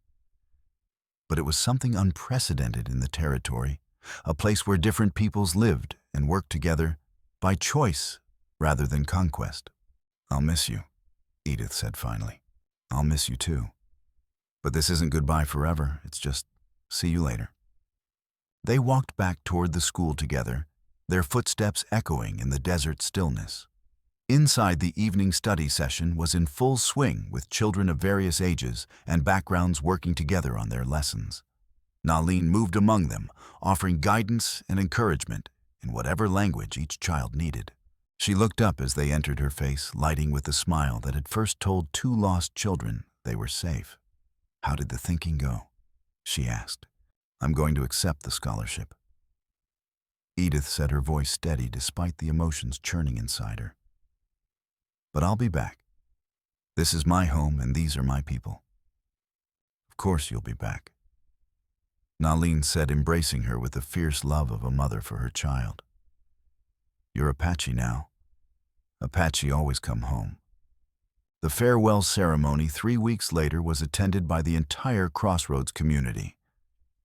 But it was something unprecedented in the territory, a place where different peoples lived and worked together by choice rather than conquest. "I'll miss you," Edith said finally. "I'll miss you too. But this isn't goodbye forever. It's just, see you later." They walked back toward the school together, their footsteps echoing in the desert stillness. Inside, the evening study session was in full swing, with children of various ages and backgrounds working together on their lessons. Nahleen moved among them, offering guidance and encouragement in whatever language each child needed. She looked up as they entered, her face lighting with the smile that had first told two lost children they were safe. "How did the thinking go?" she asked. "I'm going to accept the scholarship," Edith said, her voice steady despite the emotions churning inside her. "But I'll be back. This is my home and these are my people." "Of course you'll be back," Nahleen said, embracing her with the fierce love of a mother for her child. "You're Apache now. Apache always come home." The farewell ceremony 3 weeks later was attended by the entire Crossroads community.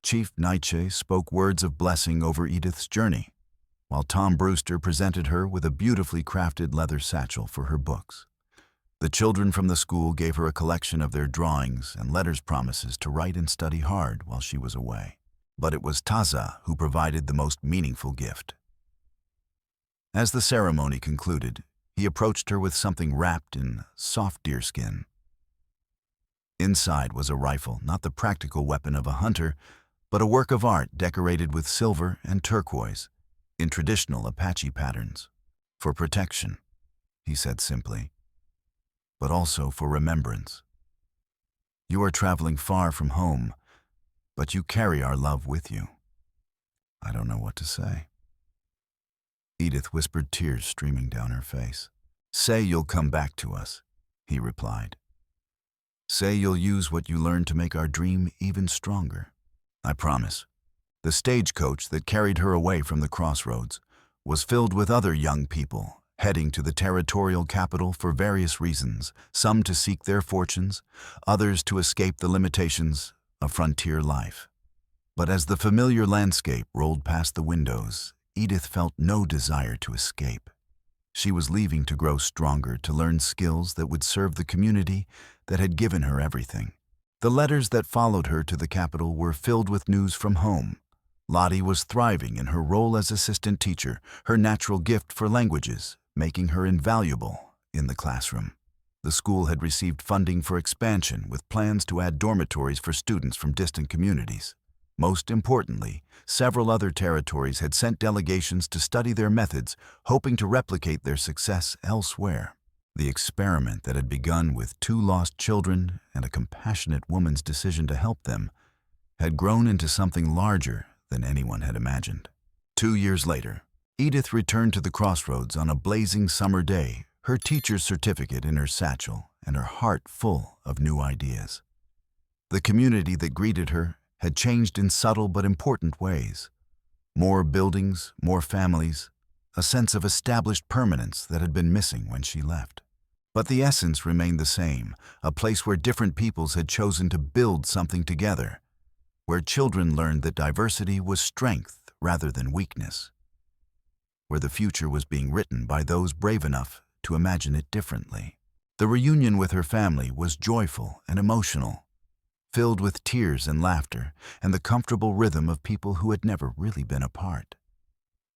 Chief Nietzsche spoke words of blessing over Edith's journey, while Tom Brewster presented her with a beautifully crafted leather satchel for her books. The children from the school gave her a collection of their drawings and letters, promises to write and study hard while she was away. But it was Taza who provided the most meaningful gift. As the ceremony concluded, he approached her with something wrapped in soft deerskin. Inside was a rifle, not the practical weapon of a hunter, but a work of art decorated with silver and turquoise, in traditional Apache patterns. "For protection," he said simply, "but also for remembrance. You are traveling far from home, but you carry our love with you." "I don't know what to say," Edith whispered, tears streaming down her face. "Say you'll come back to us," he replied. "Say you'll use what you learned to make our dream even stronger." "I promise." The stagecoach that carried her away from the Crossroads was filled with other young people heading to the territorial capital for various reasons, some to seek their fortunes, others to escape the limitations of frontier life. But as the familiar landscape rolled past the windows, Edith felt no desire to escape. She was leaving to grow stronger, to learn skills that would serve the community that had given her everything. The letters that followed her to the capital were filled with news from home. Lottie was thriving in her role as assistant teacher, her natural gift for languages, making her invaluable in the classroom. The school had received funding for expansion with plans to add dormitories for students from distant communities. Most importantly, several other territories had sent delegations to study their methods, hoping to replicate their success elsewhere. The experiment that had begun with 2 lost children and a compassionate woman's decision to help them had grown into something larger than anyone had imagined. 2 years later, Edith returned to the crossroads on a blazing summer day, her teacher's certificate in her satchel and her heart full of new ideas. The community that greeted her had changed in subtle but important ways. More buildings, more families, a sense of established permanence that had been missing when she left. But the essence remained the same, a place where different peoples had chosen to build something together, where children learned that diversity was strength rather than weakness, where the future was being written by those brave enough to imagine it differently. The reunion with her family was joyful and emotional, filled with tears and laughter and the comfortable rhythm of people who had never really been apart.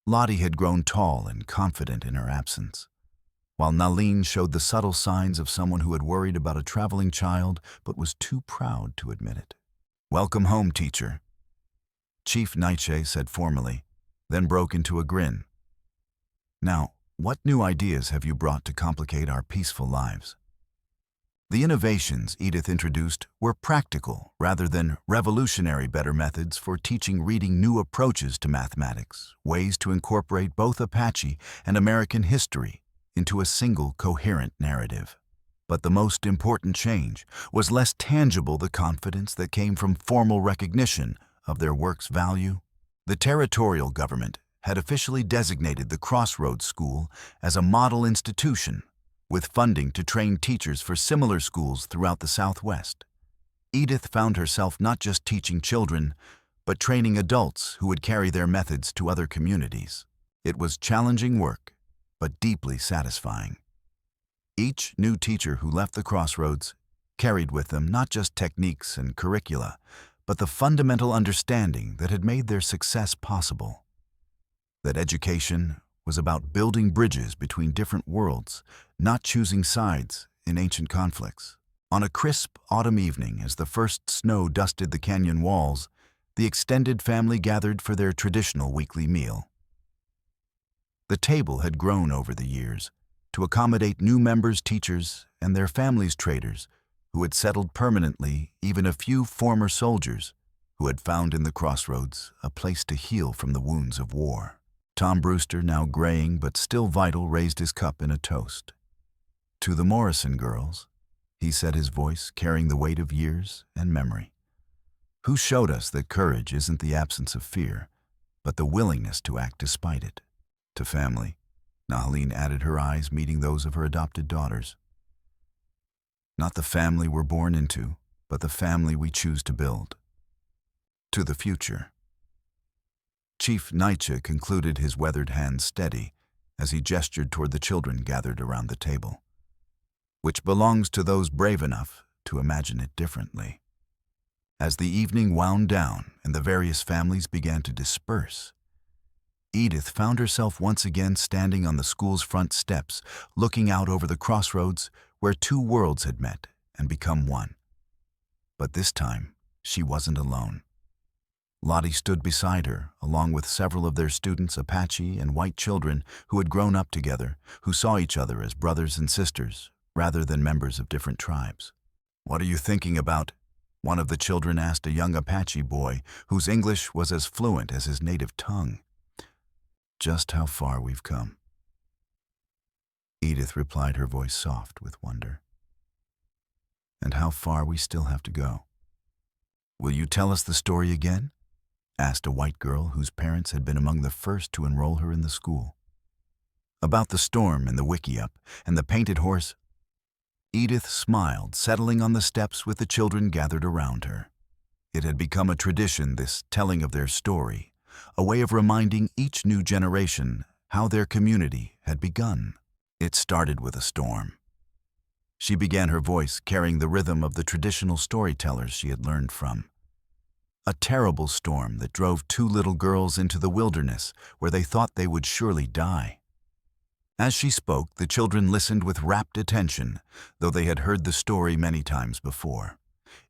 Lottie had grown tall and confident in her absence, while Nahleen showed the subtle signs of someone who had worried about a traveling child but was too proud to admit it. "Welcome home, teacher," Chief Nietzsche said formally, then broke into a grin. "Now, what new ideas have you brought to complicate our peaceful lives?" The innovations Edith introduced were practical rather than revolutionary better methods for teaching reading new approaches to mathematics, ways to incorporate both Apache and American history into a single coherent narrative. But the most important change was less tangible, the confidence that came from formal recognition of their work's value. The territorial government had officially designated the Crossroads School as a model institution, with funding to train teachers for similar schools throughout the Southwest. Edith found herself not just teaching children, but training adults who would carry their methods to other communities. It was challenging work, but deeply satisfying. Each new teacher who left the Crossroads carried with them not just techniques and curricula, but the fundamental understanding that had made their success possible. That education was about building bridges between different worlds, not choosing sides in ancient conflicts. On a crisp autumn evening, as the first snow dusted the canyon walls, the extended family gathered for their traditional weekly meal. The table had grown over the years to accommodate new members, teachers, and their families' traders who had settled permanently, even a few former soldiers who had found in the Crossroads a place to heal from the wounds of war. Tom Brewster, now graying but still vital, raised his cup in a toast. "To the Morrison girls," he said, his voice carrying the weight of years and memory, "who showed us that courage isn't the absence of fear, but the willingness to act despite it. To family," Nahleen added, her eyes meeting those of her adopted daughters. "Not the family we're born into, but the family we choose to build. To the future." Chief Nietzsche concluded, his weathered hands steady as he gestured toward the children gathered around the table. "Which belongs to those brave enough to imagine it differently." As the evening wound down and the various families began to disperse, Edith found herself once again standing on the school's front steps, looking out over the crossroads where 2 worlds had met and become one. But this time, she wasn't alone. Lottie stood beside her, along with several of their students, Apache and white children who had grown up together, who saw each other as brothers and sisters, rather than members of different tribes. "What are you thinking about?" one of the children asked a young Apache boy whose English was as fluent as his native tongue. "Just how far we've come," Edith replied, her voice soft with wonder. "And how far we still have to go." "Will you tell us the story again?" asked a white girl whose parents had been among the first to enroll her in the school. "About the storm and the wickiup and the painted horse." Edith smiled, settling on the steps with the children gathered around her. It had become a tradition, this telling of their story, a way of reminding each new generation how their community had begun. "It started with a storm," She began her voice carrying the rhythm of the traditional storytellers she had learned from. A terrible storm that drove two little girls into the wilderness where they thought they would surely die. As she spoke, the children listened with rapt attention, though they had heard the story many times before.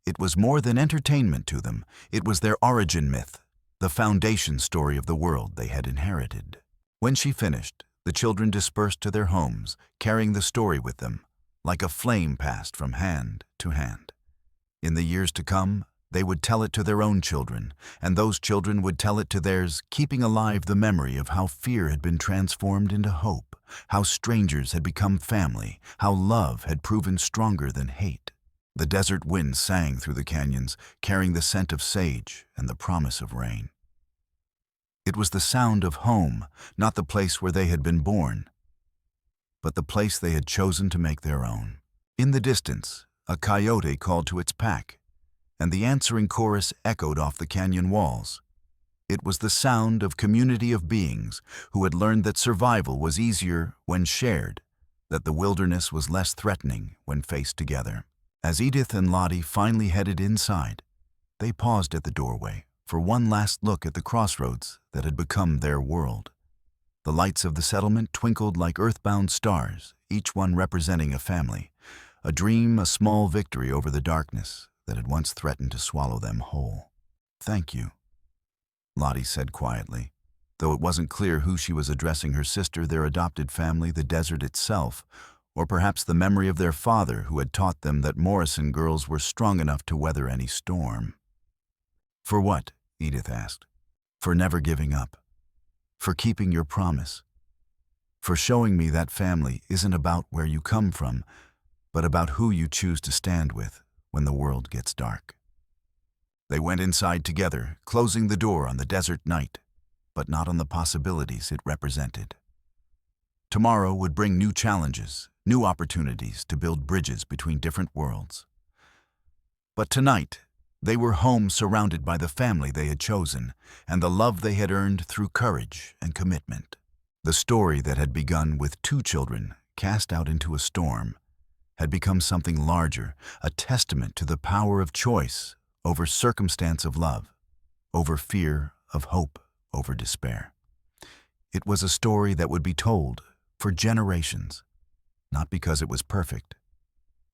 It was more than entertainment to them. It was their origin myth, the foundation story of the world they had inherited. When she finished, the children dispersed to their homes, carrying the story with them, like a flame passed from hand to hand. In the years to come, they would tell it to their own children, and those children would tell it to theirs, keeping alive the memory of how fear had been transformed into hope, how strangers had become family, how love had proven stronger than hate. The desert wind sang through the canyons, carrying the scent of sage and the promise of rain. It was the sound of home, not the place where they had been born, but the place they had chosen to make their own. In the distance, a coyote called to its pack, and the answering chorus echoed off the canyon walls. It was the sound of community of beings who had learned that survival was easier when shared, that the wilderness was less threatening when faced together. As Edith and Lottie finally headed inside, they paused at the doorway for one last look at the crossroads that had become their world. The lights of the settlement twinkled like earthbound stars, each one representing a family, a dream, a small victory over the darkness that had once threatened to swallow them whole. "Thank you," Lottie said quietly, though it wasn't clear who she was addressing, her sister, their adopted family, the desert itself, or perhaps the memory of their father who had taught them that Morrison girls were strong enough to weather any storm. "For what?" Edith asked. "For never giving up. For keeping your promise. For showing me that family isn't about where you come from, but about who you choose to stand with when the world gets dark." They went inside together, closing the door on the desert night, but not on the possibilities it represented. Tomorrow would bring new challenges, new opportunities to build bridges between different worlds. But tonight, they were home, surrounded by the family they had chosen and the love they had earned through courage and commitment. The story that had begun with two children cast out into a storm had become something larger, a testament to the power of choice over circumstance of love, over fear of hope, over despair. It was a story that would be told for generations, not because it was perfect,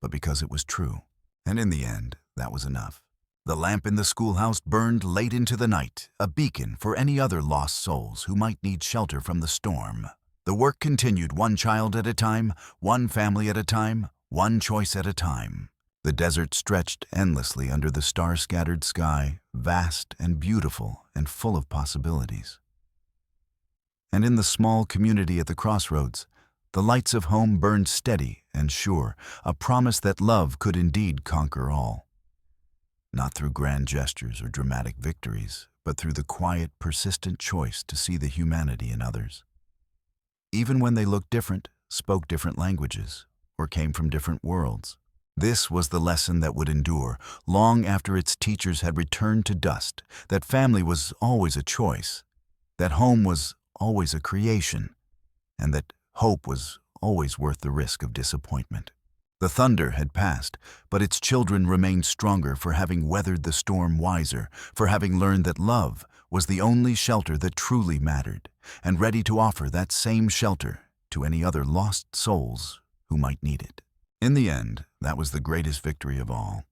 but because it was true. And in the end, that was enough. The lamp in the schoolhouse burned late into the night, a beacon for any other lost souls who might need shelter from the storm. The work continued, one child at a time, one family at a time, one choice at a time. The desert stretched endlessly under the star-scattered sky, vast and beautiful and full of possibilities. And in the small community at the crossroads, the lights of home burned steady and sure, a promise that love could indeed conquer all. Not through grand gestures or dramatic victories, but through the quiet, persistent choice to see the humanity in others. Even when they looked different, spoke different languages, or came from different worlds. This was the lesson that would endure long after its teachers had returned to dust, that family was always a choice, that home was always a creation, and that hope was always worth the risk of disappointment. The thunder had passed, but its children remained stronger for having weathered the storm wiser, for having learned that love was the only shelter that truly mattered, and ready to offer that same shelter to any other lost souls who might need it. In the end, that was the greatest victory of all.